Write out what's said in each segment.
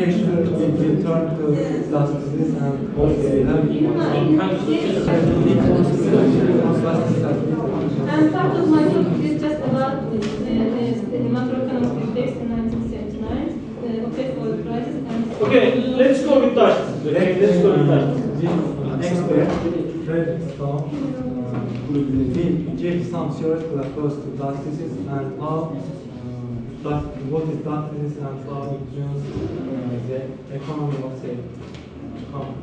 actually we turn to statistics and also we have and part of my talk is just about the macroeconomic effects in 1979, the effect of the crisis. And okay, let's go with that. Okay, let's go with that. Next step, we give some theoretical approach to statistics and how what is statistics and how it influences the economy of the country.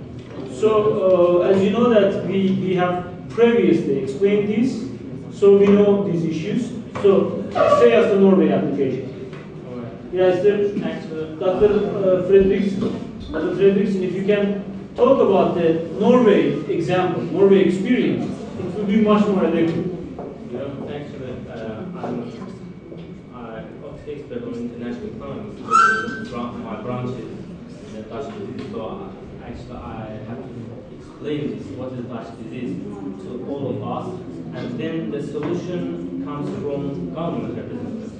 So, as you know that we have previously explained this, so we know these issues. So, say as the Norway application. Yes, Dr. Fredriksen, if you can talk about the Norway example, Norway experience, it will be much more adequate. Yeah, actually, I'm expert on international economics. My branch is Dutch disease, so actually I have to explain this, what is Dutch disease, to all of us, and then the solution comes from government representatives.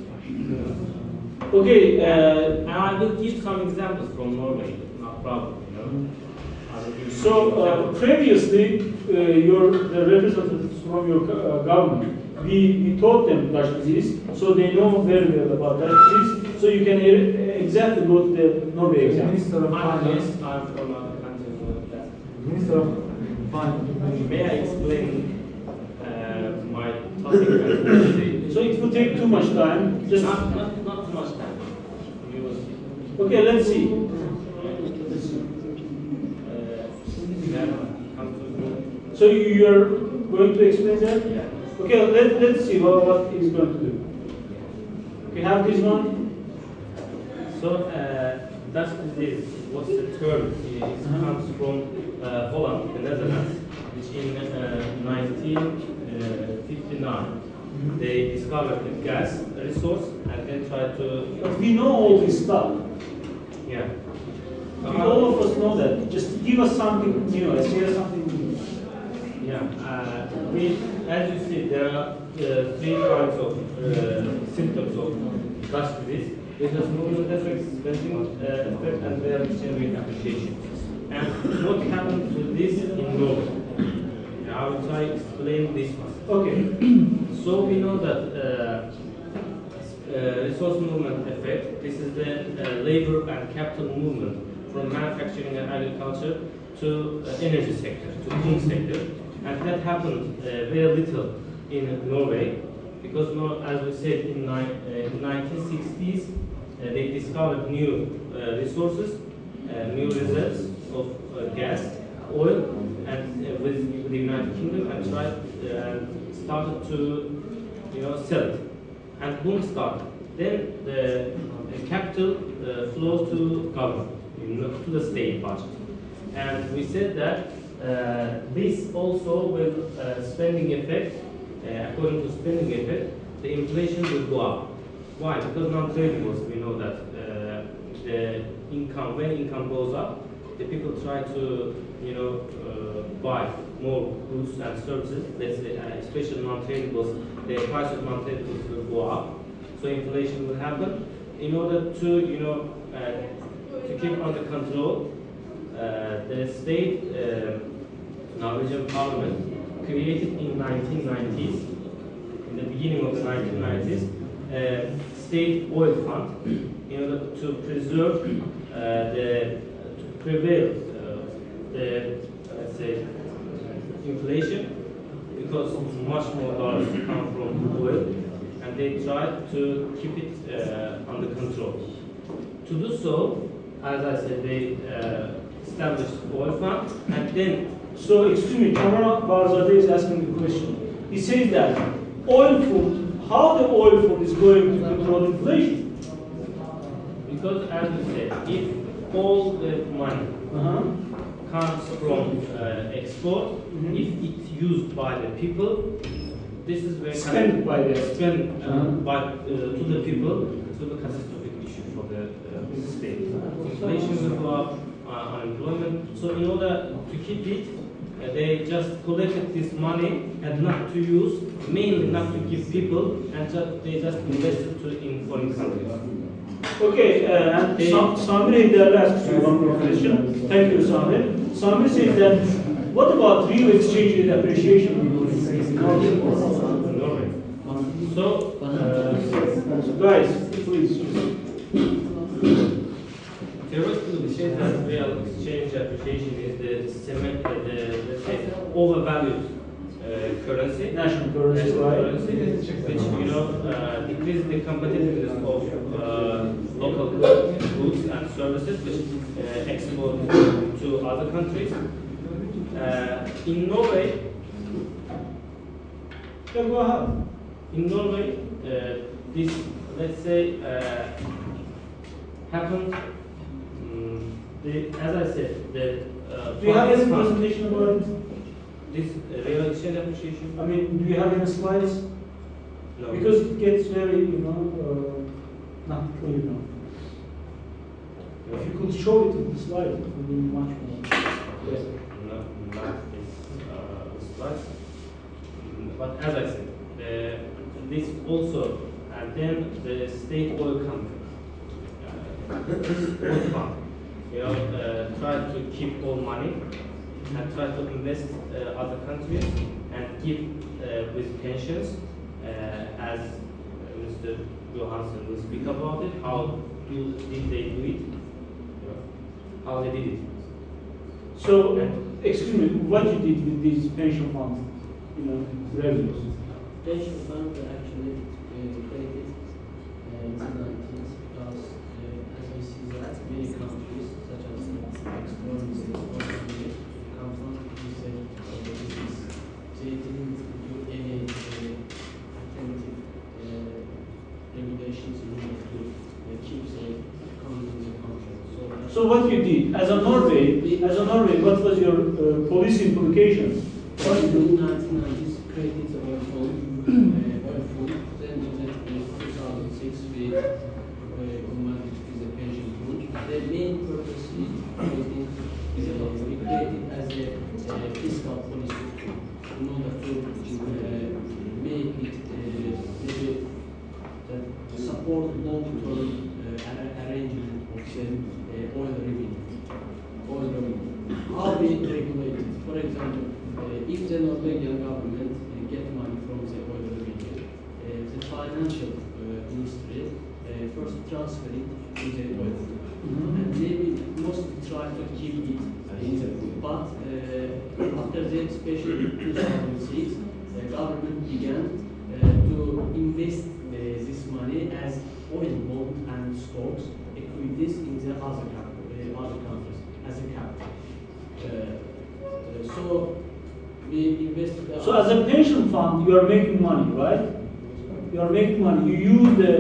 Okay, and I will give some examples from Norway, not problem, you know. So previously, the representatives from your government, we taught them Dutch disease, so they know very well about Dutch disease. So you can exactly go to the Norway exam. Minister of Finance. I'm from another country. Minister of Finance. May I explain my topic? So it will take too much time. Just not too much time. Okay, let's see. So you are going to explain that? Yeah. Okay, let's see what he's going to do. We have this one. So Dutch disease, what's the term? It comes from Holland, the Netherlands, which in 1959 they discovered the gas resource and then tried to. But we know all this stuff. Yeah. All of us know that. Just give us something new. Share something new. Yeah. As you see, there are three kinds of symptoms of Dutch disease. There's a movement effect, spending effect, and their exchange rate application. And what happened to this in Norway? I will try to explain this one. Okay. So we know that resource movement effect, this is the labor and capital movement from manufacturing and agriculture to energy sector, to clean sector. And that happened very little in Norway, because as we said in the 1960s, they discovered new resources, new reserves of gas, oil, and with the United Kingdom, and started to sell it. And boom started. Then the capital flows to government, to the state budget. And we said that this also will spending effect, according to spending effect, the inflation will go up. Why? Because non-tradables, we know that the income, when income goes up, the people try to buy more goods and services. Let's say, especially non-tradables, the price of non-tradables will go up, so inflation will happen. In order to keep under control, the state Norwegian Parliament created in 1990s, in the beginning of the 1990s, state oil fund in order to preserve to prevail the let's say inflation, because much more dollars come from oil, and they tried to keep it under control. To do so, as I said, they established oil fund, and then. So, excuse me, Kamran Barzadeh is asking the question. He says that oil food, how the oil food is going to control inflation? Because, as we said, if all the money comes from export, if it's used by the people, this is very spent by the to the people, it will be a catastrophic issue for the state. Inflation will go up, unemployment. So, in order to keep it, they just collected this money and not to use, mainly not to give people, and they just invested in foreign countries. Okay, and Samir Heyderli asks you one more question. Thank you, Samir. Samir says that, what about real exchange rate appreciation in Norway? So, Guys, please. theoretically, we say that real exchange appreciation is the let's say, overvalued currency, National currency, right? which decreases the competitiveness of local goods and services, which export to other countries. In Norway, Yeah, go ahead. in Norway, this, let's say, happened. As I said, the Do you have any presentation about it? this real exchange appreciation? I mean, do you have any slides? No. Because it gets very, not clear now. If you could show it in the slide, it would be much more. Yes. Not this slides. But as I said, this also, and then the state oil company, oil fund, try to keep all money and try to invest other countries and give with pensions, as Mr. Johansson will speak about it. How did they do it? How they did it? So, excuse me, what you did with these pension funds, revenues? Pension funds are actually created in the 90s because, as we see that many countries, such as exporters, come from this business, they didn't do any alternative regulations in order to keep the economy in the country. So what you did, as a Norway, what was your policy implications? What you in do? the 1990s, created the oil fund, then in 2006 we combined it with the pension fund. The main purpose is creating, we created as a fiscal policy in order to make it maybe support long-term arrangement of the oil revenue. How we regulate it? For example, if the Norwegian government get money from the oil revenue, the financial ministry first transfer it to the oil fund. And maybe mostly try to keep it in the food. But after the especially 2006, the government began to invest this money as oil bond and stocks, equities in the other countries as a capital. So we invested. So as a pension fund, you are making money, right? You are making money. You use the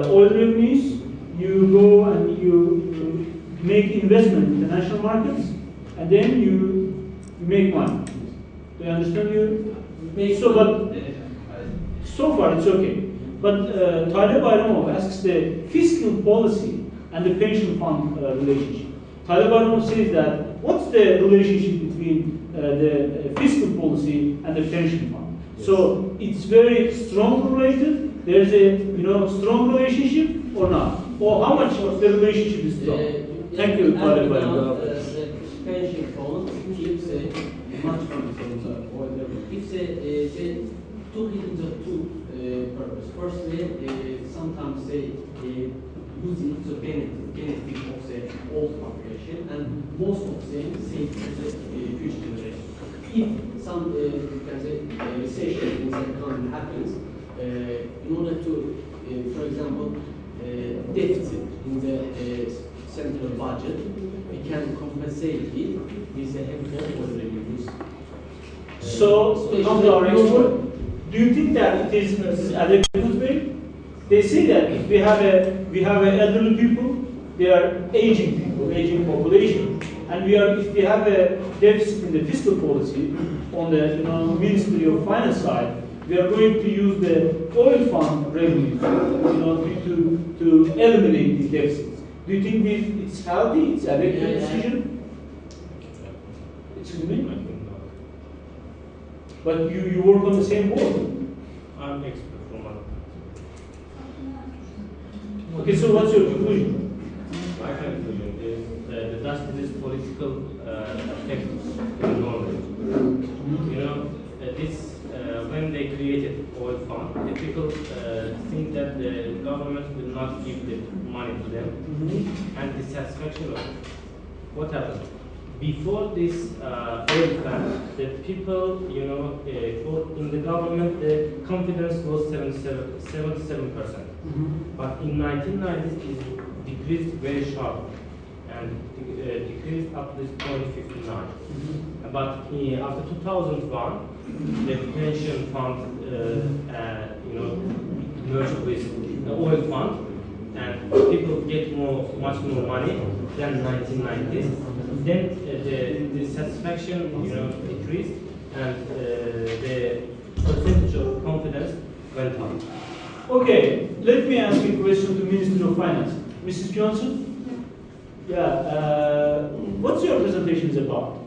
oil revenues, you go and you make investment in the national markets, and then you make money. Do you understand? So far it's okay. But Taleb Bayramov asks the fiscal policy and the pension fund relationship. Taleb Bayramov says that what's the relationship between the fiscal policy and the pension fund? So it's very strong related. There's a strong relationship or not? Or how much of the relationship is strong? Thank you, Taleb Bayramov. The pension fund keeps much money from the oil revenue. It's they took it into two purposes. Firstly, sometimes they use it to benefit of the old population, and most of them save for the future generation. If some recession in the economy happens, in order to, for example, deficit in the central budget, we can compensate it with the help of oil revenues. So, come to our next one. Do you think that it is adequate way? They say that if we have elderly people, they are aging people, aging population, and if we have a deficit in the fiscal policy on the Ministry of Finance side, we are going to use the oil fund revenue to eliminate these deficits. Do you think it's healthy? It's adequate decision? Excuse me? But you work on the same board. I'm expert from Okay, so what's your conclusion? My conclusion is the Dutch disease political effect in Norway. You know, when they created oil fund, the people think that the government will not give the money to them, and dissatisfaction of it. What happened? Before this oil fund, the people, you know, in the government, the confidence was 77%. But in 1990s, it decreased very sharply and decreased up to 0.59. But after 2001, the pension fund, you know, merged with the oil fund, and people get much more money than 1990s. Then the satisfaction, you know, decreased, and the percentage of confidence went up. Okay, let me ask you a question to Minister of Finance. Mrs. Johnson? Yeah, what's your presentation about?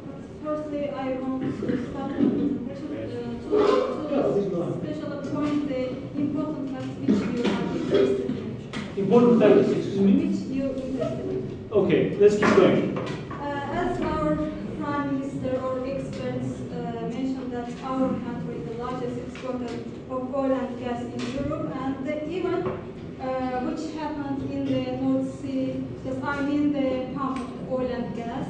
Firstly, I want to start my presentation to special point the important facts which you are interested in. Important factors, excuse me? Which you are interested in. Okay, let's keep going. As our Prime Minister or experts mentioned that our country is the largest exporter of oil and gas in Europe, and the event which happened in the North Sea, because I mean the pump of oil and gas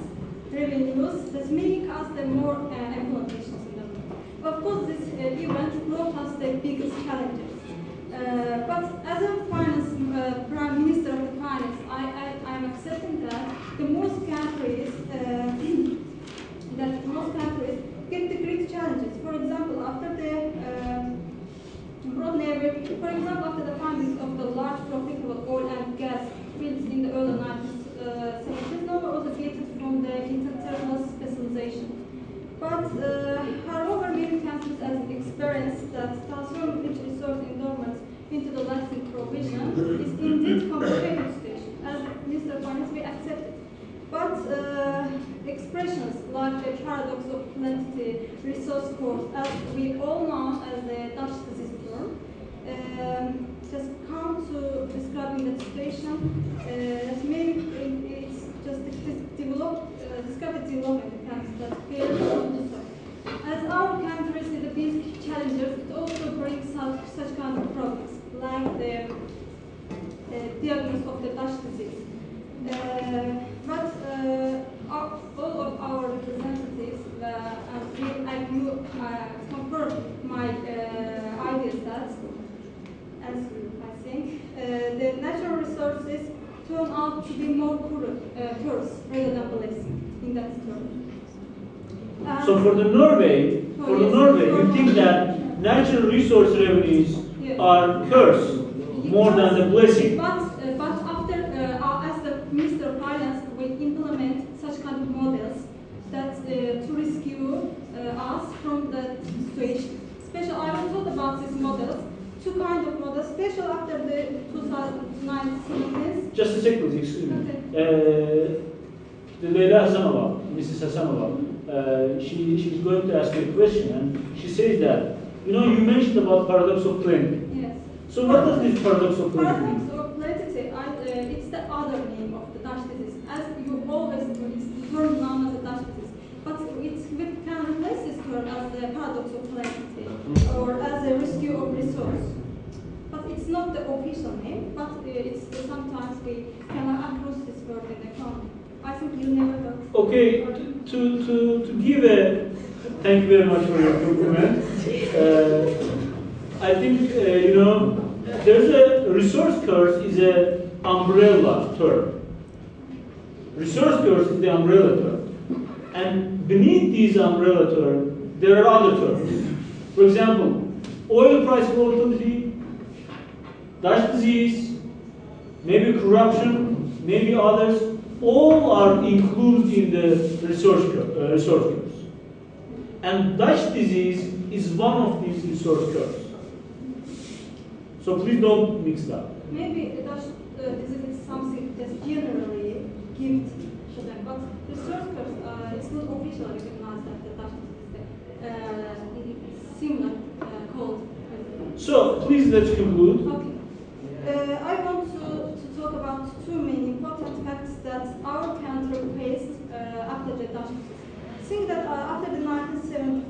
revenues, that may cause the more implementations in the world. Of course, this event brought us the biggest challenges. But as a Prime Minister of the Finance, I'm accepting that the most countries get the great challenges. For example, after the findings of the large profitable oil and gas fields in the early 1970s, Norway also gained from the international specialization. But however, many countries have experienced that transforming rich resource endowments into the lasting provision is indeed complicated situation. As Minister of Finance, we accept it. But expressions like the paradox of plenty, resource course, as we all know as the Dutch disease term, just come to describing the situation. Maybe it's just describe the development in countries that fail to do so. As our country is the big challenges, it also brings such kind of problems, like the diagnosis of the Dutch disease. But all of our representatives and you confirm my ideas that, as I think, the natural resources turn out to be more curse rather than blessing in that term. So for the Norway, you think that natural resource revenues are curse more than the blessing? But after, as the Minister of Finance will implement such kind of models that to rescue us from that situation. Especially, I will talk about these models. Two kinds of models, especially after the 2009 Just a second, excuse me. Okay. Leyla Hasanova, Mrs. Hasanova, she's going to ask you a question, and she says that, you know, you mentioned about paradox of plenty. Yes. So what does this paradox of plenty mean? Paradox of plenty, it's the other name of the Dutch disease. As you always know, it's the term known as the Dutch disease. But we can replace this term as the paradox of plenty or as a rescue of resource. But it's not the official name, but it's sometimes we come across this word in the economy. I think you never heard. Okay, to give a, thank you very much for your compliment. I think, you know, there's a resource curse is an umbrella term. Resource curse is the umbrella term. And beneath these umbrella terms, there are other terms. For example, oil price volatility, Dutch disease, maybe corruption, maybe others, all are included in the resource curves. And Dutch disease is one of these resource curves. So please don't mix that. Maybe the Dutch disease is something that's generally given to them, but resource curves, it's not officially recognized that the Dutch disease is similar called. So please let's conclude. Okay. I want to talk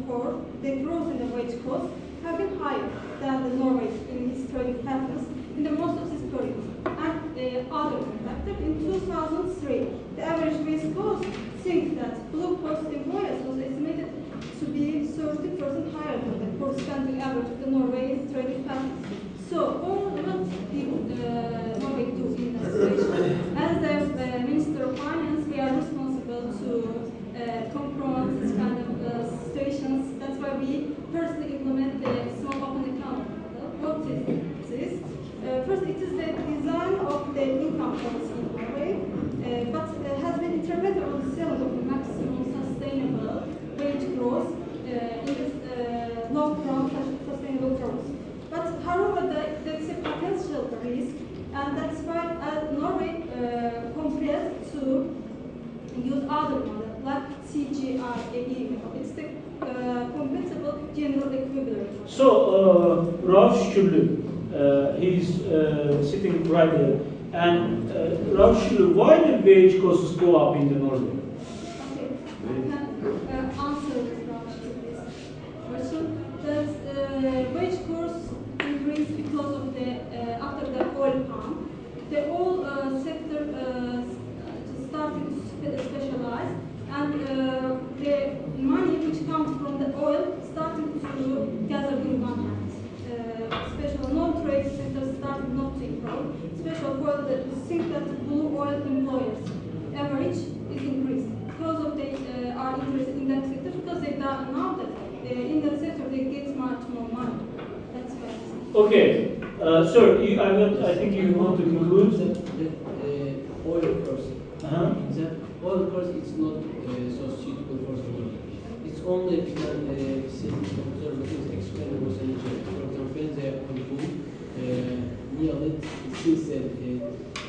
2004, the growth in the wage cost have been higher than the Norway in its trading patterns in the most of this period. And other factor, in 2003, the average wage cost thinks that blue-collar employers was estimated to be 30% higher than the corresponding average of the Norway trading patterns. So, what did Norway do in that situation? As the Minister of Finance, we are responsible to confront this kind of situations. That's why we firstly implement the small open account model. What is this? First, it is the design of the income policy in Norway, but has been interpreted on the level of the maximum sustainable wage growth in this long-term sustainable growth. But however, there is a potential risk, and that's why Norway compared to use other models like CGI. It's the compatible general equilibrium. So, Rauf Şükürlü, he's sitting right there. And Rauf Şükürlü, why did wage costs go up in the Norway? Okay, I can answer this question. That wage costs increased because of the after the oil palm, the oil sector started to specialize, and the money which comes from the oil started to gather in one hand. Special non-trade sector started not to improve. Special for the think that blue oil employers average is increased because of they are interested in that sector, because they know that in that sector they get much more money. That's why. Okay, sir, I think you want to conclude. The oil course. The oil course is not so suitable for the world. It's only because conservatives explain what's in the church. For example, when they are nearly since the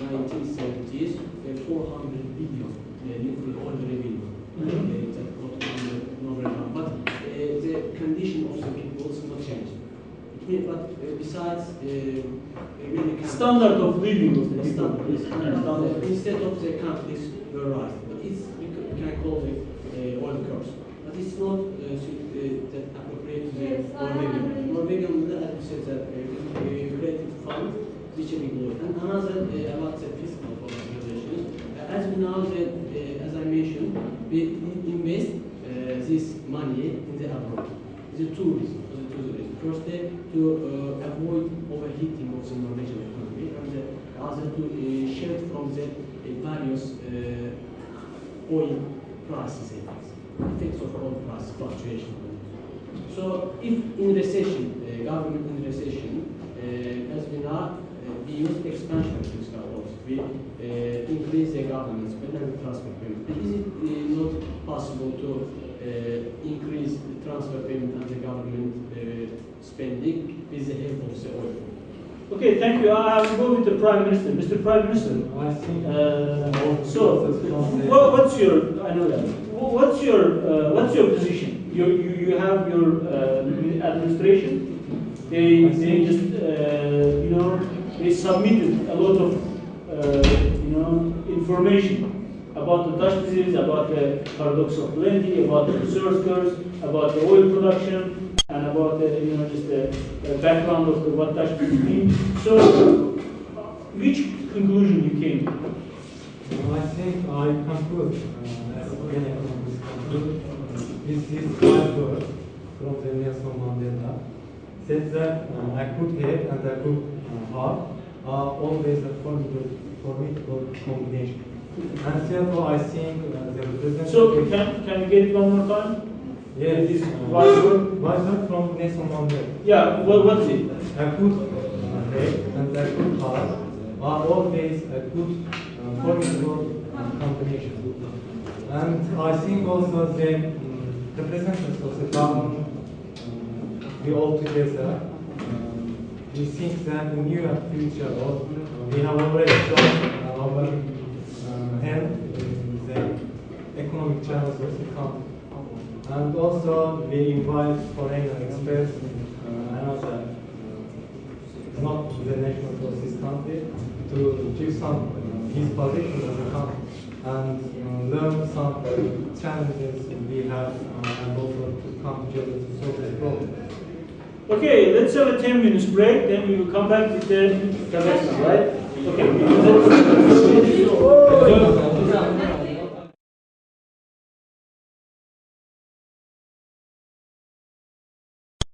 1970s, 400 billion oil revenue. That got on the Norway. But the condition of the people is not changed. But besides, really Standard of living of the people. Instead of the countries were right, but it's we can call it oil curse. But it's not that appropriate to the Norwegian. Norwegian, as we said, that created fund which we employ. And another about the fiscal organizations. As we know that, as I mentioned, we invest this money in the abroad. The two reasons. First, to avoid overheating of the Norwegian economy, and the other to shield from the various oil prices effects of oil price fluctuation. So, if in recession, government in recession, as we know, we use expansion of fiscal policy. We increase the government spending and transfer payment. Is it not possible to increase the transfer payment and the government spending with the help of the oil? Okay, thank you. I will go with the Prime Minister. Mr. Prime Minister. I think So, what's your? I know that. What's your position? You have your administration. They just they submitted a lot of information about the Dutch disease, about the paradox of plenty, about the resource curves, about the oil production, and about the just the background of what Dutch disease means. So, which conclusion you came to? I think I conclude, as many economists conclude, this is 5 words from the Nelson Mandela. Said that a good head and a good heart are always a formidable combination. And therefore, I think the representative. So, can we get it one more time? Yes, This wise word? wise word from Nelson Mandela. Yeah. What's it? A good head and a good heart are always a good formidable combination. And I think also the representatives of the government, we all together, we think that in near future, we have already shown our hand in the economic channels of the country. And also we invite foreign experts another not the national of this country to give some his position of the country. and learn some challenges we have and also to come together to solve the problem. Okay, let's have a 10 minutes break, then we will come back with the next one, right? Okay.